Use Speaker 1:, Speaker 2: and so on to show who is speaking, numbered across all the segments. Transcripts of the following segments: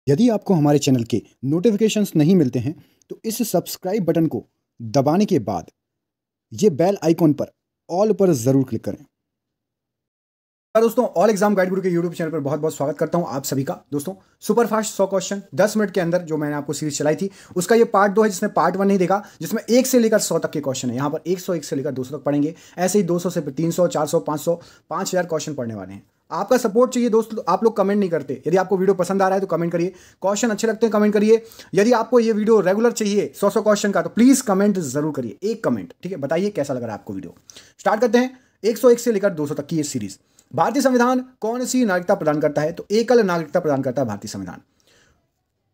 Speaker 1: यदि आपको हमारे चैनल के नोटिफिकेशंस नहीं मिलते हैं तो इस सब्सक्राइब बटन को दबाने के बाद ये बेल आइकॉन पर ऑल पर ज़रूर क्लिक करें। दोस्तों, ऑल एग्जाम गाइड गुरु के यूट्यूब चैनल पर बहुत बहुत स्वागत करता हूं आप सभी का। दोस्तों, सुपर फास्ट 100 क्वेश्चन 10 मिनट के अंदर जो मैंने आपको सीरीज चलाई थी उसका ये पार्ट 2 है, जिसने पार्ट 1 नहीं देखा, जिसमें 1 से लेकर 100 तक के क्वेश्चन है। यहाँ पर 101 से लेकर 200 तक पढ़ेंगे, ऐसे ही 200 से 300, 400, 500, 5000 क्वेश्चन पढ़ने वाले हैं। आपका सपोर्ट चाहिए दोस्तों, आप लोग कमेंट नहीं करते। यदि आपको वीडियो पसंद आ रहा है तो कमेंट करिए, क्वेश्चन अच्छे लगते हैं कमेंट करिए। यदि आपको ये वीडियो रेगुलर चाहिए 100 क्वेश्चन का तो प्लीज कमेंट जरूर करिए, एक कमेंट, ठीक है। बताइए कैसा लग रहा है आपको वीडियो। स्टार्ट करते हैं 101 से लेकर 200 तक की ये सीरीज। भारतीय संविधान कौन सी नागरिकता प्रदान करता है? तो एकल नागरिकता प्रदान करता है भारतीय संविधान।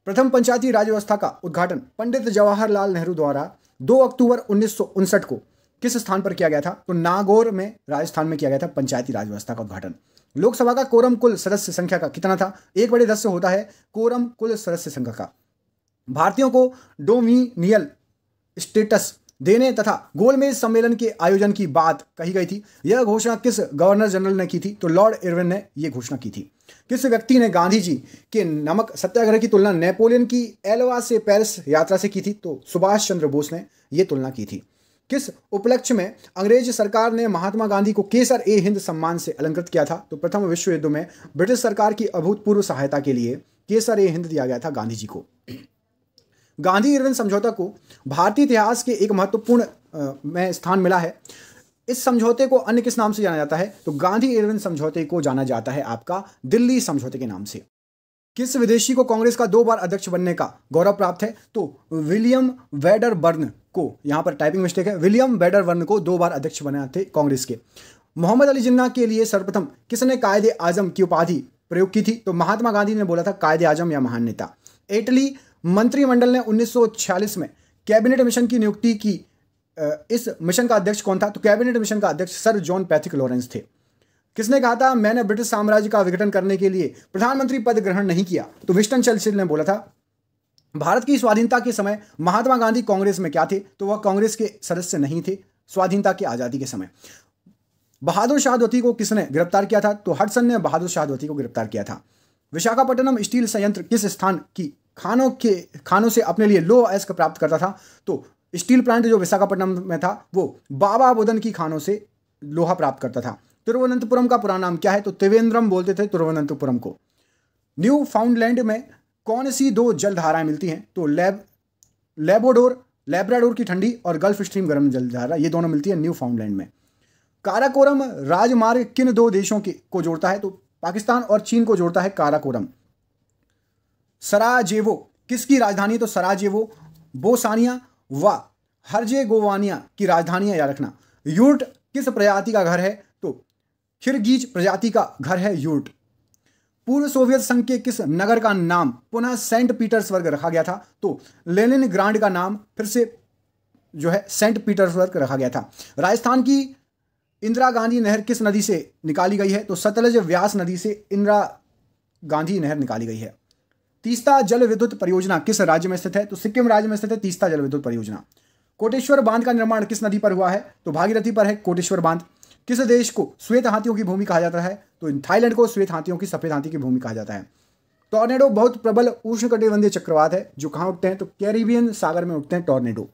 Speaker 1: प्रथम पंचायती राज व्यवस्था का उद्घाटन पंडित जवाहरलाल नेहरू द्वारा 2 अक्टूबर 1959 को किस स्थान पर किया गया था? तो नागौर में, राजस्थान में किया गया था पंचायती राज व्यवस्था का उद्घाटन। लोकसभा का कोरम कुल सदस्य संख्या का कितना था? 1/10 से होता है कोरम कुल सदस्य संख्या का। भारतीयों को डोमिनियल स्टेटस देने तथा गोलमेज सम्मेलन के आयोजन की बात कही गई थी। यह घोषणा किस गवर्नर जनरल ने की थी? तो लॉर्ड इरविन ने यह घोषणा की थी। किस व्यक्ति ने गांधी जी के नमक सत्याग्रह की तुलना नेपोलियन की एल्वा से पेरिस यात्रा से की थी? तो सुभाष चंद्र बोस ने यह तुलना की थी। किस उपलक्ष्य में अंग्रेज सरकार ने महात्मा गांधी को केसर ए हिंद सम्मान से अलंकृत किया था? तो प्रथम विश्व युद्ध में ब्रिटिश सरकार की अभूतपूर्व सहायता के लिए केसर ए हिंद दिया गया था गांधी जी को। गांधी इरविन समझौता को भारतीय इतिहास के एक महत्वपूर्ण में स्थान मिला है। इस समझौते को अन्य किस नाम से जाना जाता है? तो गांधी इरविन समझौते को जाना जाता है आपका दिल्ली समझौते के नाम से। किस विदेशी को कांग्रेस का 2 बार अध्यक्ष बनने का गौरव प्राप्त है? तो विलियम वेडरबर्न को, यहां पर टाइपिंग मिस्टेक है, विलियम वेडरबर्न को 2 बार अध्यक्ष बने थे कांग्रेस के। मोहम्मद अली जिन्ना के लिए सर्वप्रथम किसने कायदे आजम की उपाधि प्रयोग की थी? तो महात्मा गांधी ने बोला था कायदे आजम या महान नेता। इटली मंत्रिमंडल ने 1946 में कैबिनेट मिशन की नियुक्ति की। इस मिशन का अध्यक्ष कौन था? तो कैबिनेट मिशन का अध्यक्ष सर जॉन पैथिक लॉरेंस थे। किसने कहा था मैंने ब्रिटिश साम्राज्य का विघटन करने के लिए प्रधानमंत्री पद ग्रहण नहीं किया? तो विंस्टन चर्चिल ने बोला था। भारत की स्वाधीनता के समय महात्मा गांधी कांग्रेस में क्या थे? तो वह कांग्रेस के सदस्य नहीं थे स्वाधीनता की आजादी के समय। बहादुर शाह द्वितीय को किसने गिरफ्तार किया था? तो हडसन ने बहादुर शाह द्वितीय को गिरफ्तार किया था। विशाखापट्टनम स्टील संयंत्र किस स्थान की खानों से अपने लिए लौह अयस्क प्राप्त करता था? तो स्टील प्लांट जो विशाखापट्टनम में था वो बाबा बुदन की खानों से लोहा प्राप्त करता था। तिरुवनंतपुरम का पुराना नाम क्या है? तो त्रिवेंद्रम बोलते थे तिरुवनंतपुरम को। न्यू फाउंडलैंड में कौन सी 2 जलधाराएं मिलती हैं? तो लेब्राडोर की ठंडी और गल्फ स्ट्रीम गर्म जलधारा, ये दोनों मिलती है न्यू फाउंडलैंड में। काराकोरम राजमार्ग किन 2 देशों को जोड़ता है? तो पाकिस्तान और चीन को जोड़ता है काराकोरम। सराजेवो किसकी राजधानी है? तो सराजेवो बोस्निया व हर्जेगोविना की राजधानी है, याद रखना। यूर्ट किस प्रजाति का घर है? तो किर्गिज प्रजाति का घर है यूर्ट। पूर्व सोवियत संघ के किस नगर का नाम पुनः सेंट पीटर्सबर्ग रखा गया था? तो लेनिनग्राड का नाम फिर से जो है सेंट पीटर्सबर्ग रखा गया था। राजस्थान की इंदिरा गांधी नहर किस नदी से निकाली गई है? तो सतलज व्यास नदी से इंदिरा गांधी नहर निकाली गई है। तीस्ता जल विद्युत परियोजना किस राज्य में स्थित है? तो सिक्किम राज्य में स्थित है तीस्ता जल विद्युत परियोजना। कोटेश्वर बांध का निर्माण किस नदी पर हुआ है? तो भागीरथी पर है कोटेश्वर बांध। किस देश को श्वेत हाथियों की भूमि कहा जाता है? तो थाईलैंड को श्वेत हाथियों की, सफेद हाथी की भूमि कहा जाता है। टॉर्नेडो बहुत प्रबल उष्णकटिबंधीय चक्रवात है जो कहां उठते हैं? तो कैरिबियन सागर में उठते हैं टॉर्नेडो।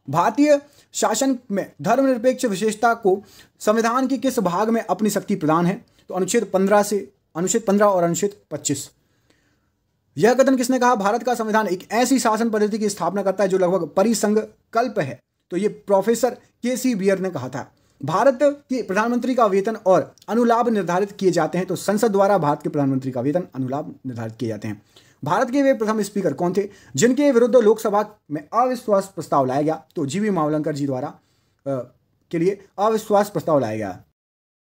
Speaker 1: भारतीय शासन में धर्मनिरपेक्ष विशेषता को संविधान के किस भाग में अपनी शक्ति प्रदान है? तो अनुच्छेद 15 और अनुच्छेद 25। यह कथन किसने कहा? भारत का संविधान एक ऐसी शासन पद्धति की स्थापना करता है जो लगभग परिसंकल्प है। तो ये प्रोफेसर केसी बियर ने कहा था। भारत के प्रधानमंत्री का वेतन और अनुलाभ निर्धारित किए जाते हैं। तो संसद द्वारा भारत के प्रधानमंत्री का वेतन अनुलाभ निर्धारित किए जाते हैं। भारत के वे प्रथम स्पीकर कौन थे जिनके विरुद्ध लोकसभा में अविश्वास प्रस्ताव लाया गया? तो जीवी मावलंकर जी द्वारा के लिए अविश्वास प्रस्ताव लाया गया।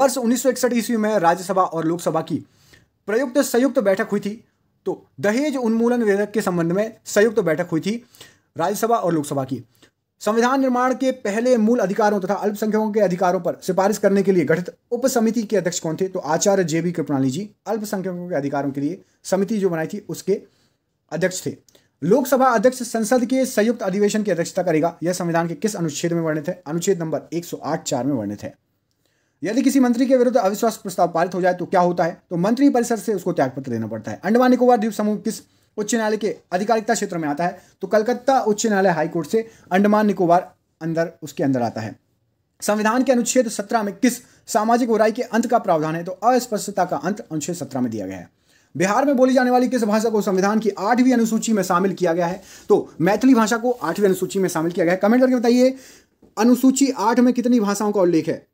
Speaker 1: वर्ष 1961 ईस्वी में राज्यसभा और लोकसभा की संयुक्त बैठक हुई थी। तो दहेज उन्मूलन विधेयक के संबंध में संयुक्त बैठक हुई थी राज्यसभा और लोकसभा की। संविधान निर्माण के पहले मूल अधिकारों तथा अल्पसंख्यकों के अधिकारों पर सिफारिश करने के लिए गठित उप समिति के अध्यक्ष कौन थे? तो आचार्य JB कृपलानी जी अल्पसंख्यकों के अधिकारों के लिए समिति जो बनाई थी उसके अध्यक्ष थे। लोकसभा अध्यक्ष संसद के संयुक्त अधिवेशन की अध्यक्षता करेगा। यह संविधान के किस अनुच्छेद में वर्णित है? अनुच्छेद नंबर 108(4) में वर्णित है। यदि किसी मंत्री के विरुद्ध अविश्वास प्रस्ताव पारित हो जाए तो क्या होता है? तो मंत्री परिषद से उसको त्यागपत्र देना पड़ता है। अंडमान निकोबार द्वीप समूह किस उच्च न्यायालय के अधिकारिकता क्षेत्र में आता है? तो कलकत्ता उच्च न्यायालय हाईकोर्ट से अंडमान निकोबार उसके अंदर आता है। संविधान के अनुच्छेद 17 में किस सामाजिक बुराई के अंत का प्रावधान है? तो अस्पृश्यता का अंत अनुच्छेद 17 में दिया गया है। बिहार में बोली जाने वाली किस भाषा को संविधान की 8वीं अनुसूची में शामिल किया गया है? तो मैथिली भाषा को 8वीं अनुसूची में शामिल किया गया है। कमेंट करके बताइए, अनुसूची 8 में कितनी भाषाओं का उल्लेख है?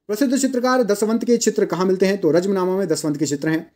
Speaker 1: प्रसिद्ध चित्रकार दशवंत के चित्र कहाँ मिलते हैं? तो रजमनामा में दशवंत के चित्र हैं।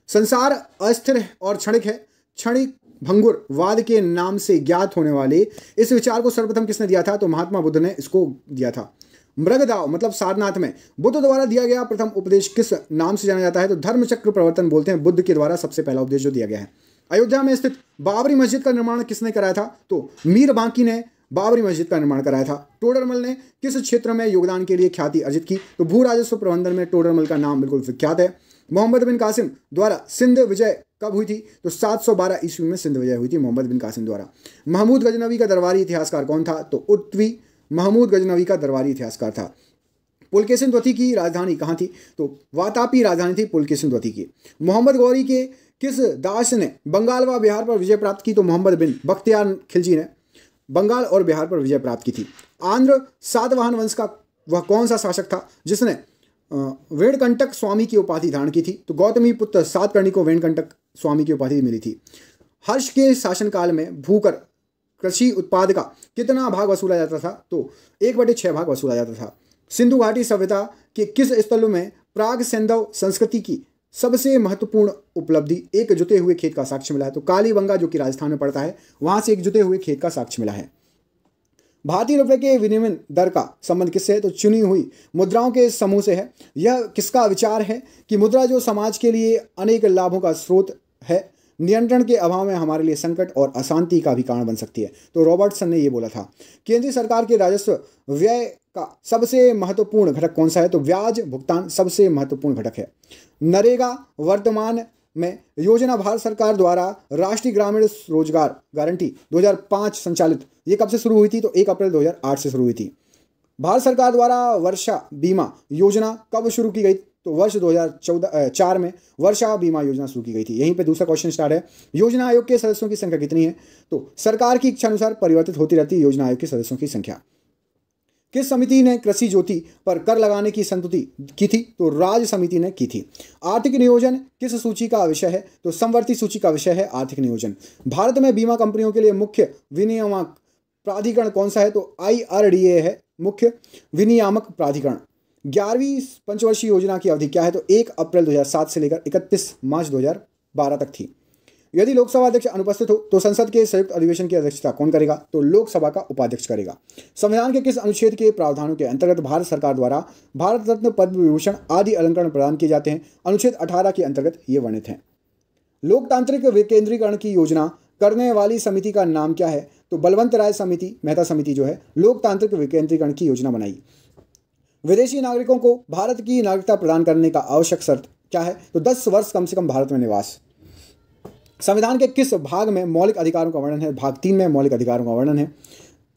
Speaker 1: संसार अस्थिर और क्षणिक है। क्षणिक भंगुर वाद के नाम से ज्ञात होने वाले इस विचार को सर्वप्रथम किसने दिया था? तो महात्मा बुद्ध ने इसको दिया था। मृगदाव मतलब सारनाथ में बुद्ध द्वारा दिया गया प्रथम उपदेश किस नाम से जाना जाता है? तो धर्मचक्र प्रवर्तन बोलते हैं बुद्ध के द्वारा सबसे पहला उपदेश जो दिया गया है। अयोध्या में स्थित बाबरी मस्जिद का निर्माण किसने कराया था? तो मीर बांकी ने बाबरी मस्जिद का निर्माण कराया था। टोडरमल ने किस क्षेत्र में योगदान के लिए ख्याति अर्जित की? तो भू राजस्व प्रबंधन में टोडरमल का नाम बिल्कुल विख्यात है। मोहम्मद बिन कासिम द्वारा सिंध विजय कब हुई थी? तो 712 ईस्वी में सिंध विजय हुई थी मोहम्मद बिन कासिम द्वारा। महमूद गजनवी का दरबारी इतिहासकार कौन था? तो उत्वी महमूद गजनवी का दरबारी इतिहासकार था। पुलकेशिन द्वितीय की राजधानी कहाँ थी? तो वातापी राजधानी थी पुलकेशिन द्वितीय की। मोहम्मद गौरी के किस दास ने बंगाल व बिहार पर विजय प्राप्त की? तो मोहम्मद बिन बख्तियार खिलजी ने बंगाल और बिहार पर विजय प्राप्त की थी। आंध्र सातवाहन वंश का वह कौन सा शासक था जिसने वेणकंटक स्वामी की उपाधि धारण की थी? तो गौतमी पुत्र सातकर्णी को वेणकंटक स्वामी की उपाधि मिली थी। हर्ष के शासनकाल में भूकर कृषि उत्पाद का कितना भाग वसूला जाता था? तो 1/6 भाग वसूला जाता था। सिंधु घाटी सभ्यता के किस स्थलों में प्राग सैंधव संस्कृति की सबसे महत्वपूर्ण उपलब्धि एक जुते हुए खेत का साक्ष्य मिला है? तो कालीबंगा जो कि राजस्थान में पड़ता है, वहां से एक जुते हुए खेत का साक्ष्य मिला है। भारतीय रुपए के विनिमय दर का संबंध किससे है? तो चुनी हुई मुद्राओं के समूह से है। यह किसका विचार है कि मुद्रा जो समाज के लिए अनेक लाभों का स्रोत है, नियंत्रण के अभाव में हमारे लिए संकट और अशांति का भी कारण बन सकती है? तो रॉबर्टसन ने यह बोला था। केंद्रीय सरकार के राजस्व व्यय का सबसे महत्वपूर्ण घटक कौन सा है? तो ब्याज भुगतान सबसे महत्वपूर्ण घटक है। नरेगा वर्तमान में योजना भारत सरकार द्वारा राष्ट्रीय ग्रामीण रोजगार गारंटी 2005 संचालित, ये कब से शुरू हुई थी? तो 1 अप्रैल 2008 से शुरू हुई थी। भारत सरकार द्वारा वर्षा बीमा योजना कब शुरू की गई? तो वर्ष 2004 में वर्षा बीमा योजना शुरू की गई थी। यहीं पे दूसरा क्वेश्चन स्टार्ट है। योजना आयोग के सदस्यों की संख्या कितनी है? तो सरकार की इच्छा अनुसार परिवर्तित होती रहती है योजना आयोग के सदस्यों की संख्या। किस समिति ने कृषि ज्योति पर कर लगाने की संस्तुति की थी? तो राज्य समिति ने की थी। आर्थिक नियोजन किस सूची का विषय है? तो समवर्ती सूची का विषय है आर्थिक नियोजन। भारत में बीमा कंपनियों के लिए मुख्य विनियामक प्राधिकरण कौन सा है? तो IRDA है मुख्य विनियामक प्राधिकरण। 11वीं पंचवर्षीय योजना की अवधि क्या है? तो 1 अप्रैल 2007 से लेकर 31 मार्च 2012 तक थी। यदि लोकसभा अध्यक्ष अनुपस्थित हो तो संसद के संयुक्त अधिवेशन की अध्यक्षता कौन करेगा? तो लोकसभा का उपाध्यक्ष करेगा। संविधान के किस अनुच्छेद के प्रावधानों के अंतर्गत भारत सरकार द्वारा भारत रत्न, पद्म विभूषण आदि अलंकरण प्रदान किए जाते हैं? अनुच्छेद 18 के अंतर्गत ये वर्णित हैं। लोकतांत्रिक विकेंद्रीकरण की योजना करने वाली समिति का नाम क्या है? तो बलवंत राय समिति मेहता समिति जो है लोकतांत्रिक विकेंद्रीकरण की योजना बनाई। विदेशी नागरिकों को भारत की नागरिकता प्रदान करने का आवश्यक शर्त क्या है? तो 10 वर्ष कम से कम भारत में निवास। संविधान के किस भाग में मौलिक अधिकारों का वर्णन है? भाग 3 में मौलिक अधिकारों का वर्णन है।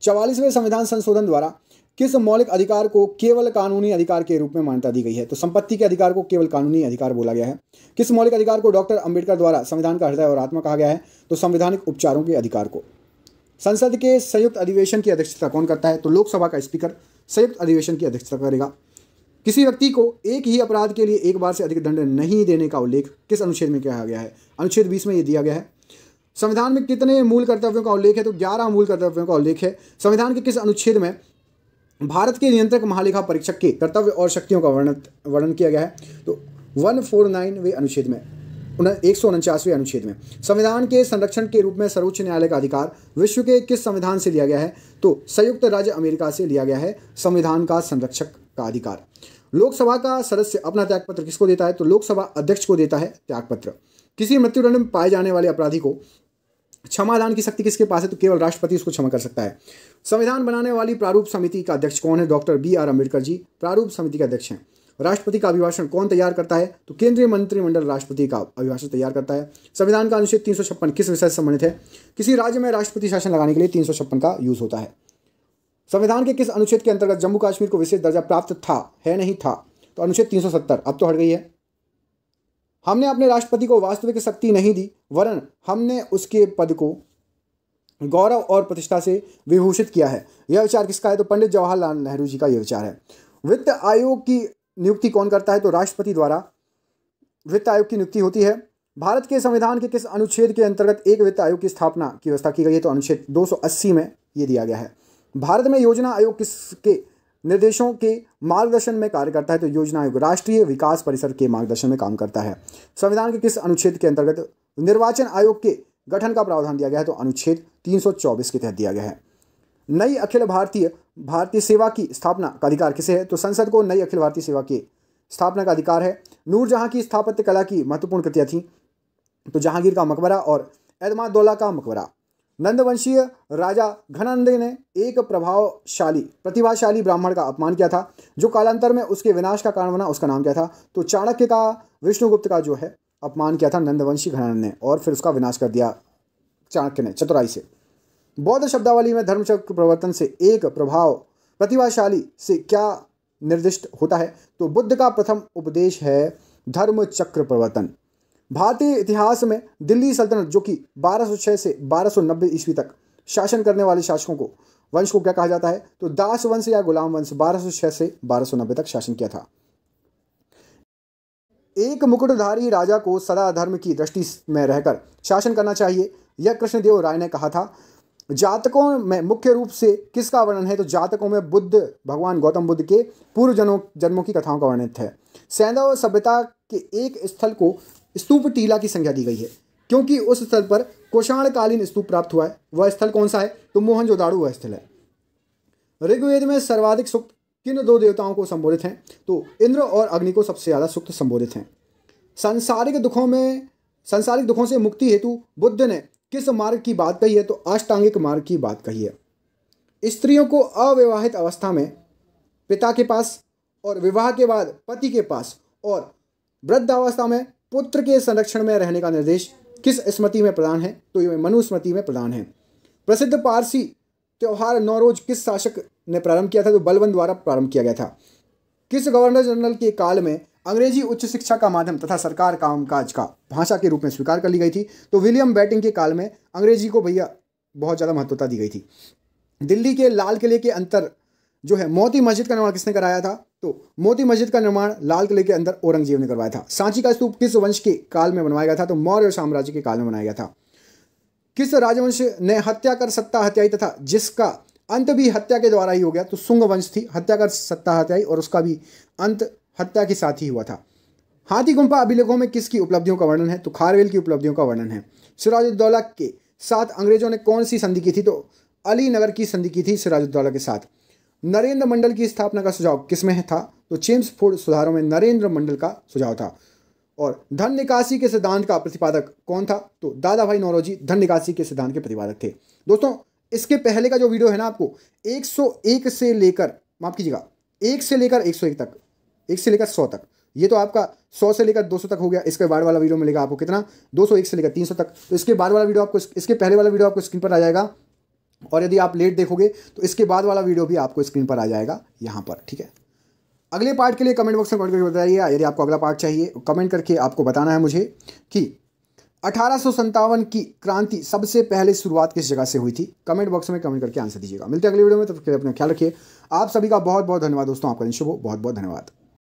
Speaker 1: 44वें संविधान संशोधन द्वारा किस मौलिक अधिकार को केवल कानूनी अधिकार के रूप में मान्यता दी गई है? तो संपत्ति के अधिकार को केवल कानूनी अधिकार बोला गया है। किस मौलिक अधिकार को डॉक्टर अंबेडकर द्वारा संविधान का हृदय और आत्मा कहा गया है? तो संवैधानिक उपचारों के अधिकार को। संसद के संयुक्त अधिवेशन की अध्यक्षता कौन करता है? तो लोकसभा का स्पीकर संयुक्त अधिवेशन की अध्यक्षता करेगा। किसी व्यक्ति को एक ही अपराध के लिए एक बार से अधिक दंड नहीं देने का उल्लेख किस अनुच्छेद में किया गया है? अनुच्छेद 20 में ये दिया गया है। संविधान में कितने मूल कर्तव्यों का उल्लेख है? तो 11 मूल कर्तव्यों का उल्लेख है। संविधान के किस अनुच्छेद में भारत के नियंत्रक महालेखा परीक्षक के कर्तव्य और शक्तियों का वर्णन किया गया है? तो 149वें अनुच्छेद में, 149वें अनुच्छेद में। संविधान के संरक्षण के रूप में सर्वोच्च न्यायालय का अधिकार विश्व के किस संविधान से लिया गया है? तो संयुक्त राज्य अमेरिका से लिया गया है संविधान का संरक्षक का अधिकार। लोकसभा का सदस्य अपना त्यागपत्र किसको देता है? तो लोकसभा अध्यक्ष को देता है त्यागपत्र। किसी मृत्युदंड में पाए जाने वाले अपराधी को क्षमादान की शक्ति किसके पास है? तो केवल राष्ट्रपति उसको क्षमा कर सकता है। संविधान बनाने वाली प्रारूप समिति का अध्यक्ष कौन है? डॉक्टर BR अम्बेडकर जी प्रारूप समिति के अध्यक्ष हैं। राष्ट्रपति का अभिभाषण कौन तैयार करता है? तो केंद्रीय मंत्रिमंडल राष्ट्रपति का अभिभाषण तैयार करता है। संविधान का अनुच्छेद 356 किस विषय से संबंधित है? किसी राज्य में राष्ट्रपति शासन लगाने के लिए 356 का यूज होता है। संविधान के किस अनुच्छेद के अंतर्गत जम्मू कश्मीर को विशेष दर्जा प्राप्त था, है नहीं था? तो अनुच्छेद 370 अब तो हट गई है। हमने अपने राष्ट्रपति को वास्तविक शक्ति नहीं दी, वरन हमने उसके पद को गौरव और प्रतिष्ठा से विभूषित किया है। यह विचार किसका है? तो पंडित जवाहरलाल नेहरू जी का यह विचार है। वित्त आयोग की नियुक्ति कौन करता है? तो राष्ट्रपति द्वारा वित्त आयोग की नियुक्ति होती है। भारत के संविधान के किस अनुच्छेद के अंतर्गत एक वित्त आयोग की स्थापना की व्यवस्था की गई है? तो अनुच्छेद 280 में ये दिया गया है। भारत में योजना आयोग किसके निर्देशों के मार्गदर्शन में कार्य करता है? तो योजना आयोग राष्ट्रीय विकास परिषद के मार्गदर्शन में काम करता है। संविधान के किस अनुच्छेद के अंतर्गत निर्वाचन आयोग के गठन का प्रावधान दिया गया है? तो अनुच्छेद 324 के तहत दिया गया है। नई अखिल भारतीय सेवा की स्थापना का अधिकार किसे है? तो संसद को नई अखिल भारतीय सेवा की स्थापना का अधिकार है। नूरजहां की स्थापत्य कला की महत्वपूर्ण कृतियां थी? तो जहांगीर का मकबरा और एतमादुल्ला का मकबरा। नंदवंशीय राजा घनानंद ने एक प्रतिभाशाली ब्राह्मण का अपमान किया था, जो कालांतर में उसके विनाश का कारण बना। उसका नाम क्या था? तो चाणक्य का, विष्णुगुप्त का जो है अपमान किया था नंदवंशी घनानंद ने, और फिर उसका विनाश कर दिया चाणक्य ने चतुराई से। बौद्ध शब्दावली में धर्मचक्र प्रवर्तन से एक प्रतिभाशाली से क्या निर्दिष्ट होता है? तो बुद्ध का प्रथम उपदेश है धर्मचक्र प्रवर्तन। भारतीय इतिहास में दिल्ली सल्तनत, जो कि 1206 से 1290 ईस्वी तक शासन करने वाले शासकों को वंश को क्या कहा जाता है? तो दास वंश या गुलाम वंश 1206 से 1290 तक शासन किया था। एक मुकुटधारी राजा को सदा धर्म की दृष्टि में रहकर शासन करना चाहिए, यह कृष्णदेव राय ने कहा था। जातकों में मुख्य रूप से किसका वर्णन है? तो जातकों में भगवान गौतम बुद्ध के पूर्व जन्मों की कथाओं का वर्णित है। सैंधव सभ्यता के एक स्थल को स्तूप टीला की संज्ञा दी गई है, क्योंकि उस स्थल पर कोषाणकालीन स्तूप प्राप्त हुआ है। वह स्थल कौन सा है? तो मोहनजोदाड़ो वह स्थल है। ऋग्वेद में सर्वाधिक सूक्त किन दो देवताओं को संबोधित हैं? तो इंद्र और अग्नि को सबसे ज्यादा सूक्त संबोधित हैं। सांसारिक दुखों से मुक्ति हेतु बुद्ध ने किस मार्ग की बात कही है? तो अष्टांगिक मार्ग की बात कही है। स्त्रियों को अविवाहित अवस्था में पिता के पास और विवाह के बाद पति के पास और वृद्धावस्था में पुत्र के संरक्षण में रहने का निर्देश किस स्मृति में प्रदान है? तो ये मनुस्मृति में प्रदान है। प्रसिद्ध पारसी त्योहार नौरोज किस शासक ने प्रारंभ किया था? तो बलबन द्वारा प्रारंभ किया गया था। किस गवर्नर जनरल के काल में अंग्रेजी उच्च शिक्षा का माध्यम तथा सरकार कामकाज का भाषा के रूप में स्वीकार कर ली गई थी? तो विलियम बेंटिंक के काल में अंग्रेजी को बहुत ज़्यादा महत्वता दी गई थी। दिल्ली के लाल किले के अंदर जो है मोती मस्जिद का निर्माण किसने कराया था? तो मोती मस्जिद का निर्माण लाल किले के अंदर औरंगजेब ने करवाया था। सांची का स्तूप किस वंश के काल में बनवाया गया था? तो मौर्य साम्राज्य के काल में बनाया गया था। किस राजवंश ने हत्या कर सत्ता हत्याई तथा जिसका अंत भी हत्या के द्वारा ही हो गया? तो शुंग वंश थी, हत्या कर सत्ता हत्याई, और उसका भी अंत हत्या के साथ ही हुआ था। हाथी गुम्फा अभिलेखों में किसकी उपलब्धियों का वर्णन है? तो खारवेल की उपलब्धियों का वर्णन है। सिराजुद्दौला के साथ अंग्रेजों ने कौन सी संधि की थी? तो अलीनगर की संधि की थी सिराजुद्दौला के साथ। नरेंद्र मंडल की स्थापना का सुझाव किसमें था? तो चेम्सफोर्ड सुधारों में नरेंद्र मंडल का सुझाव था। और धन निकासी के सिद्धांत का प्रतिपादक कौन था? तो दादा भाई नौरोजी धन निकासी के सिद्धांत के प्रतिपादक थे। दोस्तों, इसके पहले का जो वीडियो है ना, आपको 101 से लेकर 1 से लेकर 101 तक, 1 से लेकर 100 तक, ये तो आपका 100 से लेकर 200 तक हो गया। इसके बाद वाला वीडियो मिलेगा आपको कितना? 201 से लेकर 300 तक। तो इसके बाद वाला वीडियो आपको, इसके पहले वाला वीडियो आपको स्क्रीन पर आ जाएगा, और यदि आप लेट देखोगे तो इसके बाद वाला वीडियो भी आपको स्क्रीन पर आ जाएगा यहाँ पर, ठीक है। अगले पार्ट के लिए कमेंट बॉक्स में कमेंट करके बताइए। यदि आपको अगला पार्ट चाहिए, कमेंट करके आपको बताना है मुझे कि 1857 की क्रांति सबसे पहले शुरुआत किस जगह से हुई थी। कमेंट बॉक्स में कमेंट करके आंसर दीजिएगा। मिलते हैं अगले वीडियो में, तब तक अपना ख्याल रखिए। आप सभी का बहुत बहुत धन्यवाद दोस्तों। आपका दिन शुभ हो। बहुत बहुत धन्यवाद।